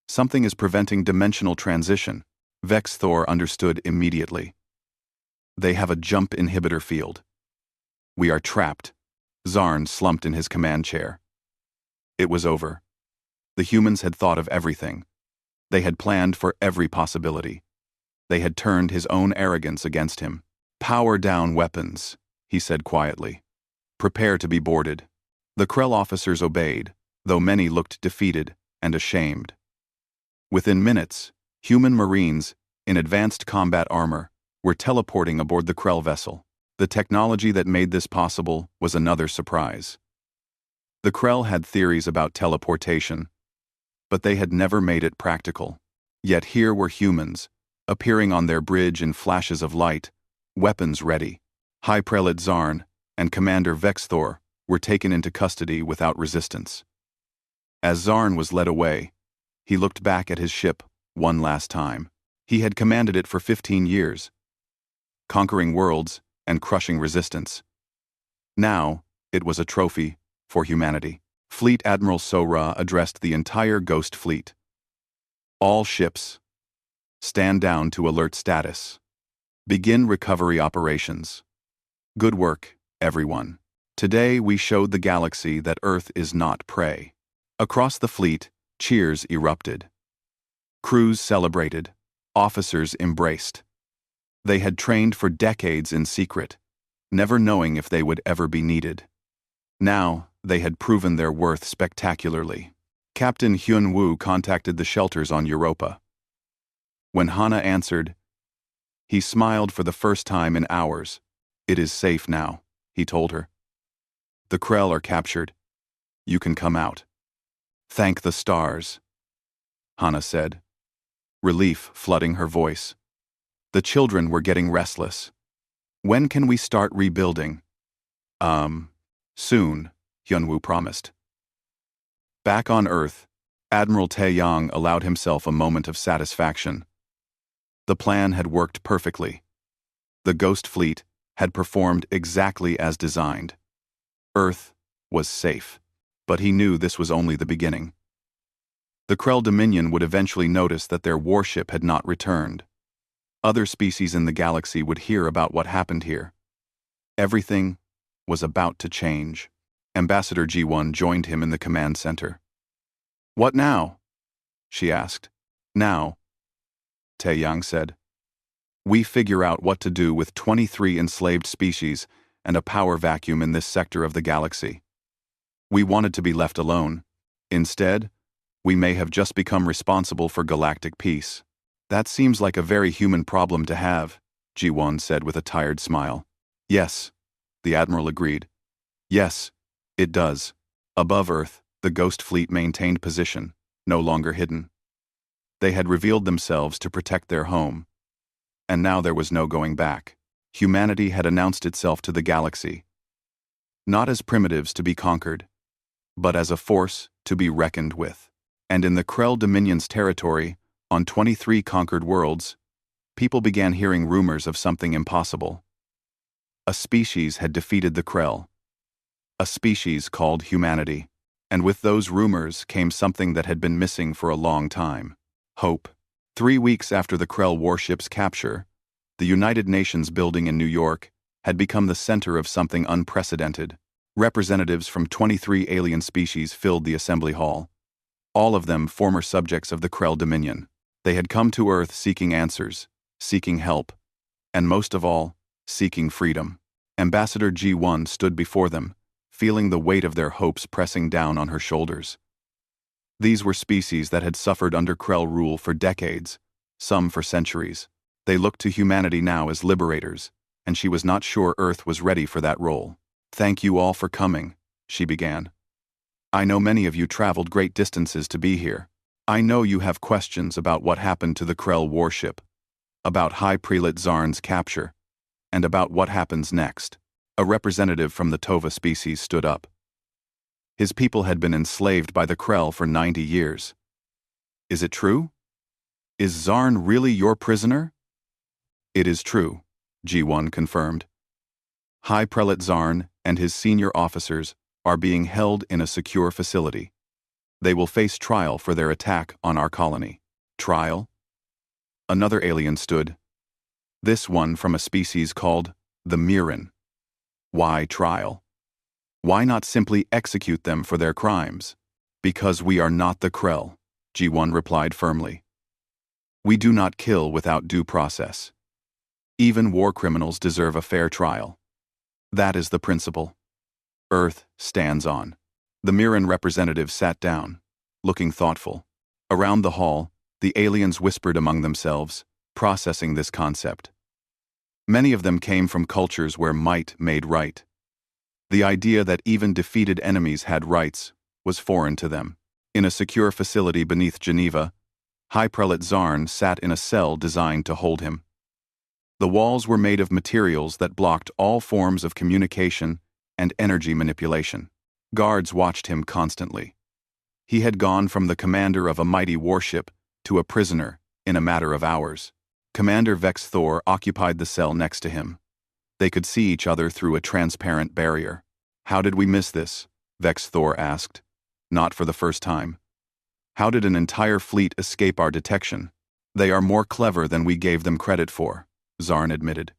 Something is preventing dimensional transition, Vex Thor understood immediately. They have a jump inhibitor field. We are trapped. Zarn slumped in his command chair. It was over. The humans had thought of everything. They had planned for every possibility. They had turned his own arrogance against him. Power down weapons, he said quietly. Prepare to be boarded. The Krell officers obeyed, though many looked defeated and ashamed. Within minutes, human Marines, in advanced combat armor, were teleporting aboard the Krell vessel. The technology that made this possible was another surprise. The Krell had theories about teleportation, but they had never made it practical. Yet here were humans, appearing on their bridge in flashes of light, weapons ready. High Prelate Zarn and Commander Vex Thor were taken into custody without resistance. As Zarn was led away, he looked back at his ship one last time. He had commanded it for 15 years, conquering worlds and crushing resistance. Now, it was a trophy for humanity. Fleet Admiral So-Ra addressed the entire Ghost Fleet. All ships, stand down to alert status. Begin recovery operations. Good work, everyone. Today we showed the galaxy that Earth is not prey. Across the fleet, cheers erupted. Crews celebrated. Officers embraced. They had trained for decades in secret, never knowing if they would ever be needed. Now, they had proven their worth spectacularly. Captain Hyun-Woo contacted the shelters on Europa. When Hana answered, he smiled for the first time in hours. It is safe now, he told her. The Krell are captured. You can come out. Thank the stars, Hana said, relief flooding her voice. The children were getting restless. When can we start rebuilding? Soon, Hyunwoo promised. Back on Earth, Admiral Taeyang allowed himself a moment of satisfaction. The plan had worked perfectly. The Ghost Fleet had performed exactly as designed. Earth was safe, but he knew this was only the beginning. The Krell Dominion would eventually notice that their warship had not returned. Other species in the galaxy would hear about what happened here. Everything was about to change. Ambassador Ji-won joined him in the command center. What now? She asked. Now, Taeyang said. We figure out what to do with 23 enslaved species and a power vacuum in this sector of the galaxy. We wanted to be left alone. Instead, we may have just become responsible for galactic peace. That seems like a very human problem to have, Ji-won said with a tired smile. Yes, the Admiral agreed. Yes, it does. Above Earth, the Ghost Fleet maintained position, no longer hidden. They had revealed themselves to protect their home. And now there was no going back. Humanity had announced itself to the galaxy. Not as primitives to be conquered, but as a force to be reckoned with. And in the Krell Dominion's territory, on 23 conquered worlds, people began hearing rumors of something impossible. A species had defeated the Krell. A species called humanity. And with those rumors came something that had been missing for a long time. Hope. 3 weeks after the Krell warship's capture, The United Nations building in New York had become the center of something unprecedented. Representatives from 23 alien species filled the assembly hall, all of them former subjects of the Krell Dominion. They had come to Earth seeking answers, seeking help, and most of all, seeking freedom. Ambassador G1 stood before them, feeling the weight of their hopes pressing down on her shoulders. These were species that had suffered under Krell rule for decades, some for centuries. They looked to humanity now as liberators, and she was not sure Earth was ready for that role. "Thank you all for coming," she began. "I know many of you traveled great distances to be here. I know you have questions about what happened to the Krell warship, about High Prelate Zarn's capture, and about what happens next." A representative from the Tova species stood up. His people had been enslaved by the Krell for 90 years. "Is it true? Is Zarn really your prisoner?" "It is true," G1 confirmed. "High Prelate Zarn and his senior officers are being held in a secure facility. They will face trial for their attack on our colony." "Trial?" Another alien stood, this one from a species called the Mirren. "Why trial? Why not simply execute them for their crimes?" "Because we are not the Krell," G1 replied firmly. "We do not kill without due process. Even war criminals deserve a fair trial. That is the principle Earth stands on." The Mirren representative sat down, looking thoughtful. Around the hall, the aliens whispered among themselves, processing this concept. Many of them came from cultures where might made right. The idea that even defeated enemies had rights was foreign to them. In a secure facility beneath Geneva, High Prelate Zarn sat in a cell designed to hold him. The walls were made of materials that blocked all forms of communication and energy manipulation. Guards watched him constantly. He had gone from the commander of a mighty warship to a prisoner in a matter of hours. Commander Vex Thor occupied the cell next to him. They could see each other through a transparent barrier. "How did we miss this?" Vex Thor asked. "Not for the first time. How did an entire fleet escape our detection?" "They are more clever than we gave them credit for," Zarn admitted.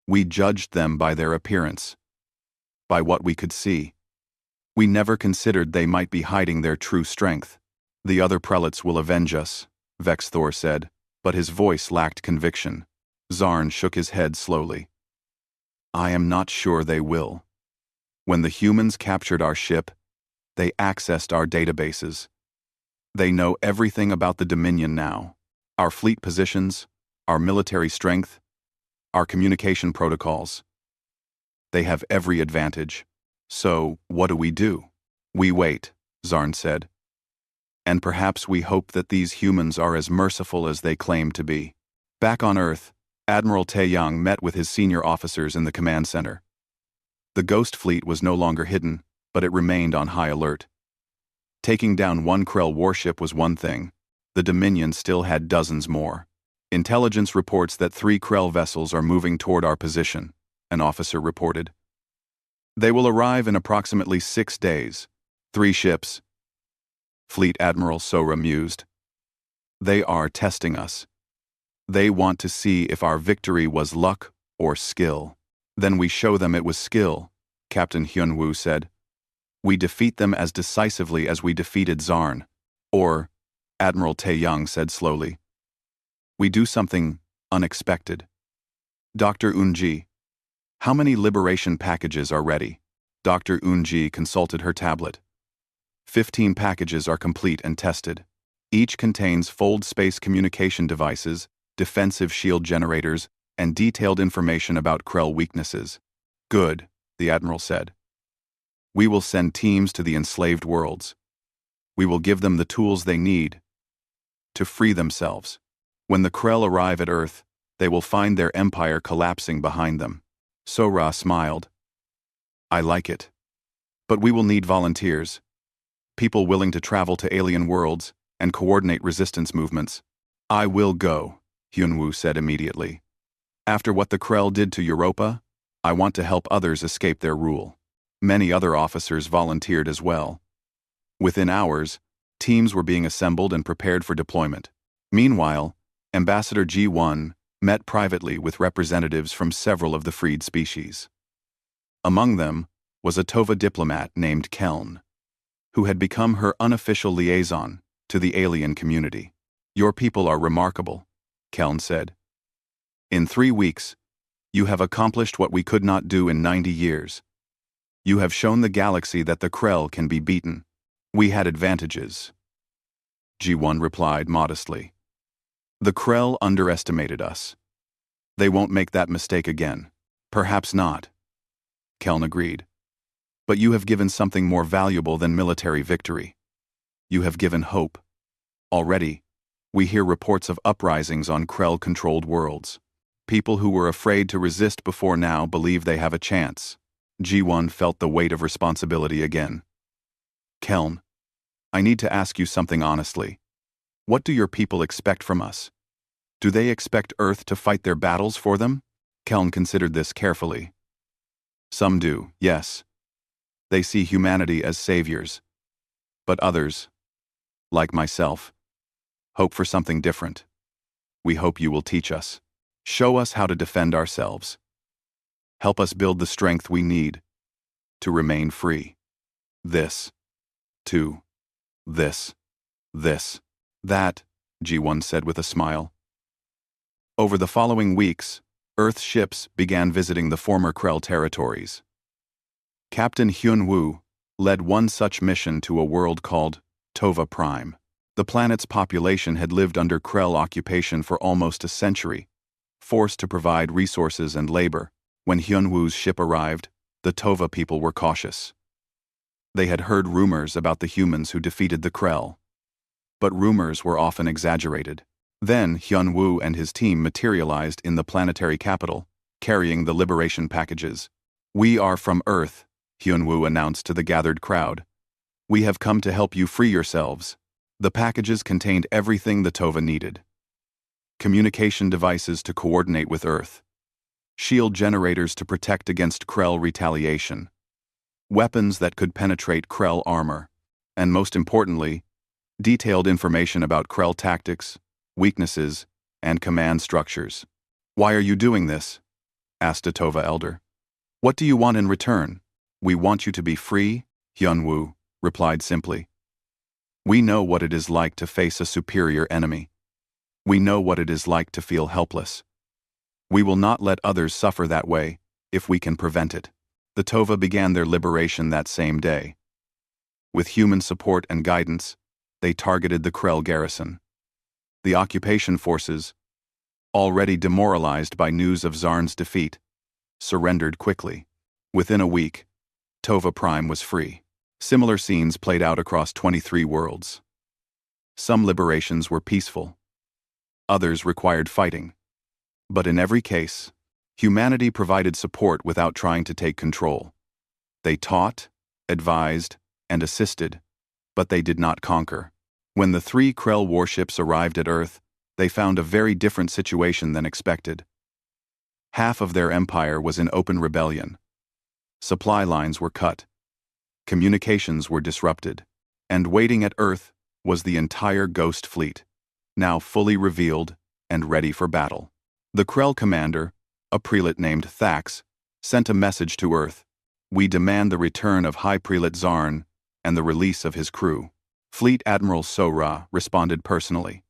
"We judged them by their appearance, by what we could see. We never considered they might be hiding their true strength." "The other prelates will avenge us," Vex Thor said, but his voice lacked conviction. Zarn shook his head slowly. "I am not sure they will. When the humans captured our ship, they accessed our databases. They know everything about the Dominion now. Our fleet positions, our military strength, our communication protocols. They have every advantage. So, what do? We wait," Zarn said. "And perhaps we hope that these humans are as merciful as they claim to be." Back on Earth, Admiral Taeyang met with his senior officers in the command center. The Ghost Fleet was no longer hidden, but it remained on high alert. Taking down one Krell warship was one thing. The Dominion still had dozens more. "Intelligence reports that 3 Krell vessels are moving toward our position," an officer reported. "They will arrive in approximately 6 days. 3 ships." Fleet Admiral Sora mused. "They are testing us. They want to see if our victory was luck or skill." "Then we show them it was skill," Captain Hyunwoo said. "We defeat them as decisively as we defeated Zarn." "Or," Admiral Taeyang said slowly, "we do something unexpected." "Dr. Unji, how many liberation packages are ready?" Dr. Unji consulted her tablet. 15 packages are complete and tested. Each contains fold space communication devices, defensive shield generators, and detailed information about Krell weaknesses. "Good," the Admiral said. "We will send teams to the enslaved worlds. We will give them the tools they need to free themselves. When the Krell arrive at Earth, they will find their empire collapsing behind them." Sora smiled. "I like it. But we will need volunteers. People willing to travel to alien worlds and coordinate resistance movements." "I will go," Hyunwoo said immediately. "After what the Krell did to Europa, I want to help others escape their rule." Many other officers volunteered as well. Within hours, teams were being assembled and prepared for deployment. Meanwhile, Ambassador G1 met privately with representatives from several of the freed species. Among them was a Tova diplomat named Keln, who had become her unofficial liaison to the alien community. "Your people are remarkable," Keln said. "In 3 weeks, you have accomplished what we could not do in 90 years. You have shown the galaxy that the Krell can be beaten. We had advantages." G1 replied modestly. "The Krell underestimated us. They won't make that mistake again." "Perhaps not," Keln agreed. "But you have given something more valuable than military victory. You have given hope. Already, we hear reports of uprisings on Krell-controlled worlds. People who were afraid to resist before now believe they have a chance." G1 felt the weight of responsibility again. "Keln, I need to ask you something honestly. What do your people expect from us? Do they expect Earth to fight their battles for them?" Keln considered this carefully. "Some do, yes. They see humanity as saviors. But others, like myself, hope for something different. We hope you will teach us. Show us how to defend ourselves. Help us build the strength we need to remain free. This, too. This, that," G1 said with a smile. Over the following weeks, Earth ships began visiting the former Krell territories. Captain Hyun-woo led one such mission to a world called Tova Prime. The planet's population had lived under Krell occupation for almost a century, forced to provide resources and labor. When Hyun-woo's ship arrived, the Tova people were cautious. They had heard rumors about the humans who defeated the Krell. But rumors were often exaggerated. Then Hyun-woo and his team materialized in the planetary capital, carrying the liberation packages. "We are from Earth," Hyun-woo announced to the gathered crowd. "We have come to help you free yourselves." The packages contained everything the Tova needed. Communication devices to coordinate with Earth. Shield generators to protect against Krell retaliation. Weapons that could penetrate Krell armor. And most importantly, detailed information about Krell tactics, weaknesses, and command structures. "Why are you doing this?" asked a Tova elder. "What do you want in return?" "We want you to be free," Hyun-woo replied simply. "We know what it is like to face a superior enemy. We know what it is like to feel helpless. We will not let others suffer that way, if we can prevent it." The Tova began their liberation that same day. With human support and guidance, they targeted the Krell garrison. The occupation forces, already demoralized by news of Zarn's defeat, surrendered quickly. Within a week, Tova Prime was free. Similar scenes played out across 23 worlds. Some liberations were peaceful. Others required fighting. But in every case, humanity provided support without trying to take control. They taught, advised, and assisted, but they did not conquer. When the 3 Krell warships arrived at Earth, they found a very different situation than expected. Half of their empire was in open rebellion. Supply lines were cut. Communications were disrupted. And waiting at Earth was the entire Ghost Fleet, now fully revealed and ready for battle. The Krell commander, a prelate named Thax, sent a message to Earth. "We demand the return of High Prelate Zarn and the release of his crew." Fleet Admiral So-Ra responded personally.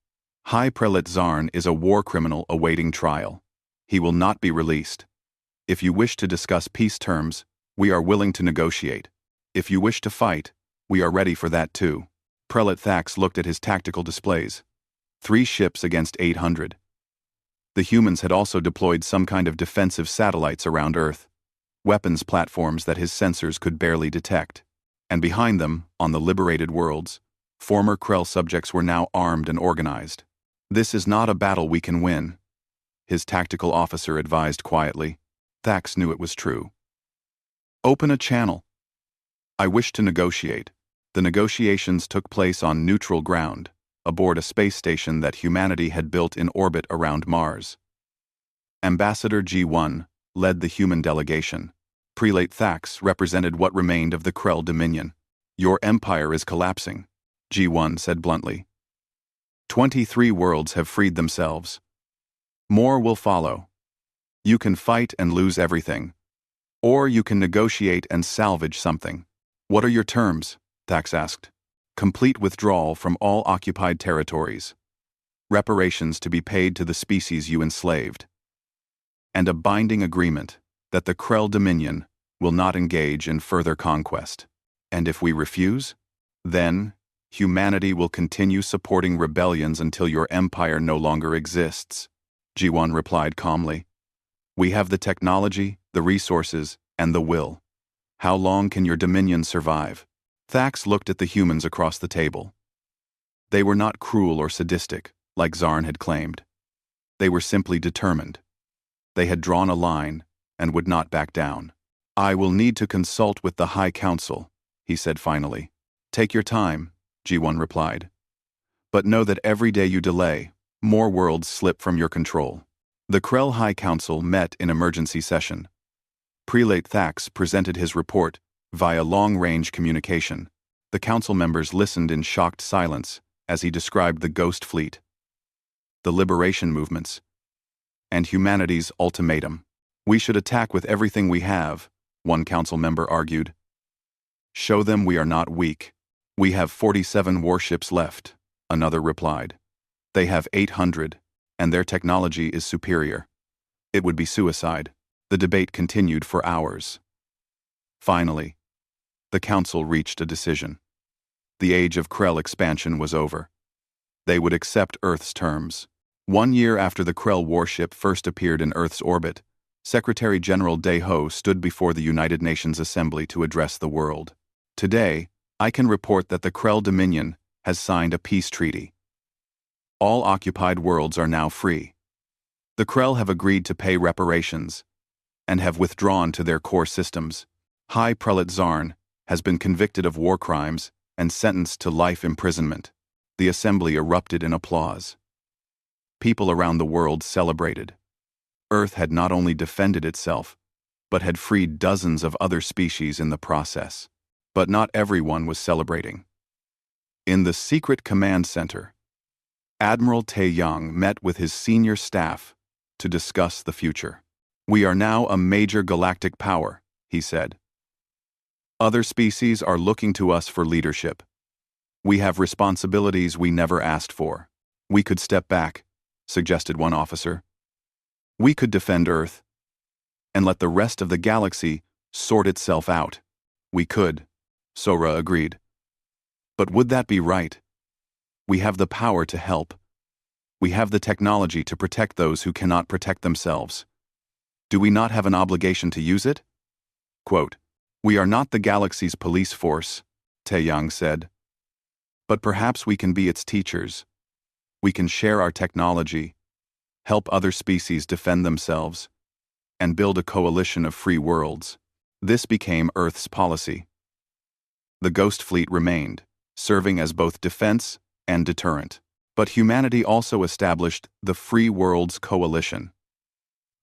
"High Prelate Zarn is a war criminal awaiting trial. He will not be released. If you wish to discuss peace terms, we are willing to negotiate. If you wish to fight, we are ready for that too." Prelate Thax looked at his tactical displays. 3 ships against 800. The humans had also deployed some kind of defensive satellites around Earth, weapons platforms that his sensors could barely detect. And behind them, on the liberated worlds, former Krell subjects were now armed and organized. "This is not a battle we can win," his tactical officer advised quietly. Thax knew it was true. "Open a channel." "I wish to negotiate." The negotiations took place on neutral ground, aboard a space station that humanity had built in orbit around Mars. Ambassador G1 led the human delegation. Prelate Thax represented what remained of the Krell dominion. "Your empire is collapsing," G1 said bluntly. 23 worlds have freed themselves. More will follow. You can fight and lose everything. Or you can negotiate and salvage something. What are your terms? Thax asked. Complete withdrawal from all occupied territories. Reparations to be paid to the species you enslaved. And a binding agreement that the Krell Dominion will not engage in further conquest. And if we refuse, then humanity will continue supporting rebellions until your empire no longer exists, G1 replied calmly. We have the technology, the resources, and the will. How long can your dominion survive? Thax looked at the humans across the table. They were not cruel or sadistic, like Zarn had claimed. They were simply determined. They had drawn a line and would not back down. I will need to consult with the High Council, he said finally. Take your time, G1 replied. But know that every day you delay, more worlds slip from your control. The Krell High Council met in emergency session. Prelate Thax presented his report via long-range communication. The council members listened in shocked silence as he described the Ghost Fleet, the liberation movements, and humanity's ultimatum. We should attack with everything we have, one council member argued. Show them we are not weak. We have 47 warships left, another replied. They have 800, and their technology is superior. It would be suicide. The debate continued for hours. Finally, the council reached a decision. The age of Krell expansion was over. They would accept Earth's terms. 1 year after the Krell warship first appeared in Earth's orbit, Secretary General Daeho stood before the United Nations Assembly to address the world. Today, I can report that the Krell Dominion has signed a peace treaty. All occupied worlds are now free. The Krell have agreed to pay reparations and have withdrawn to their core systems. High Prelate Zarn has been convicted of war crimes and sentenced to life imprisonment. The assembly erupted in applause. People around the world celebrated. Earth had not only defended itself, but had freed dozens of other species in the process. But not everyone was celebrating. In the secret command center, Admiral Taeyang met with his senior staff to discuss the future. We are now a major galactic power, he said. Other species are looking to us for leadership. We have responsibilities we never asked for. We could step back, suggested one officer. We could defend Earth and let the rest of the galaxy sort itself out. We could, Sora agreed. But would that be right? We have the power to help. We have the technology to protect those who cannot protect themselves. Do we not have an obligation to use it? Quote, we are not the galaxy's police force, Taeyang said. But perhaps we can be its teachers. We can share our technology, help other species defend themselves, and build a coalition of free worlds. This became Earth's policy. The Ghost Fleet remained, serving as both defense and deterrent. But humanity also established the Free Worlds Coalition,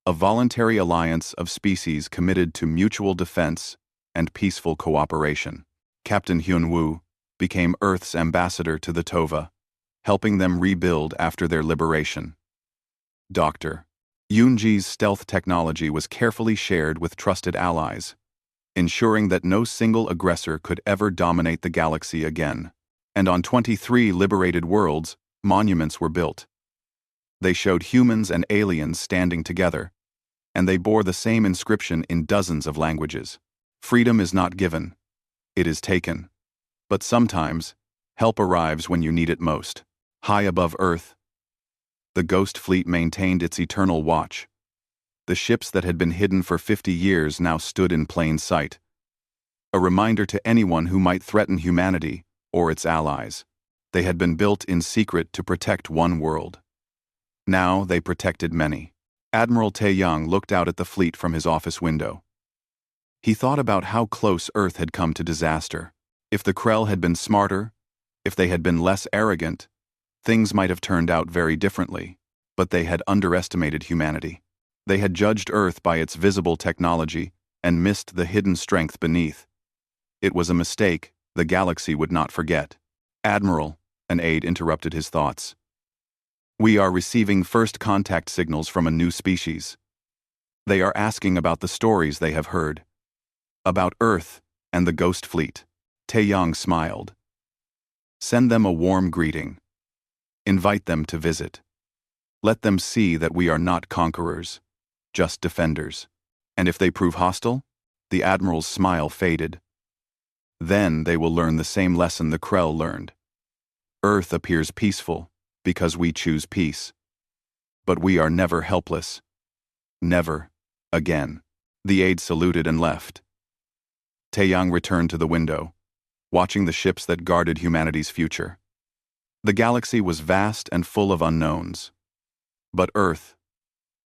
a voluntary alliance of species committed to mutual defense and peaceful cooperation. Captain Hyun-woo became Earth's ambassador to the Tova, helping them rebuild after their liberation. Dr. Yoonji's stealth technology was carefully shared with trusted allies, ensuring that no single aggressor could ever dominate the galaxy again. And on 23 liberated worlds, monuments were built. They showed humans and aliens standing together, and they bore the same inscription in dozens of languages. Freedom is not given, it is taken. But sometimes, help arrives when you need it most. High above Earth, the Ghost Fleet maintained its eternal watch. The ships that had been hidden for 50 years now stood in plain sight, a reminder to anyone who might threaten humanity or its allies. They had been built in secret to protect one world. Now they protected many. Admiral Taeyang looked out at the fleet from his office window. He thought about how close Earth had come to disaster. If the Krell had been smarter, if they had been less arrogant, things might have turned out very differently. But they had underestimated humanity. They had judged Earth by its visible technology and missed the hidden strength beneath. It was a mistake the galaxy would not forget. Admiral, an aide interrupted his thoughts. We are receiving first contact signals from a new species. They are asking about the stories they have heard. About Earth and the Ghost Fleet. Taeyang smiled. Send them a warm greeting. Invite them to visit. Let them see that we are not conquerors, just defenders. And if they prove hostile, the Admiral's smile faded. Then they will learn the same lesson the Krell learned. Earth appears peaceful because we choose peace. But we are never helpless. Never again. The aide saluted and left. Taeyang returned to the window, watching the ships that guarded humanity's future. The galaxy was vast and full of unknowns. But Earth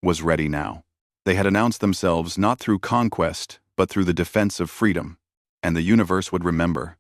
was ready now. They had announced themselves not through conquest, but through the defense of freedom, and the universe would remember.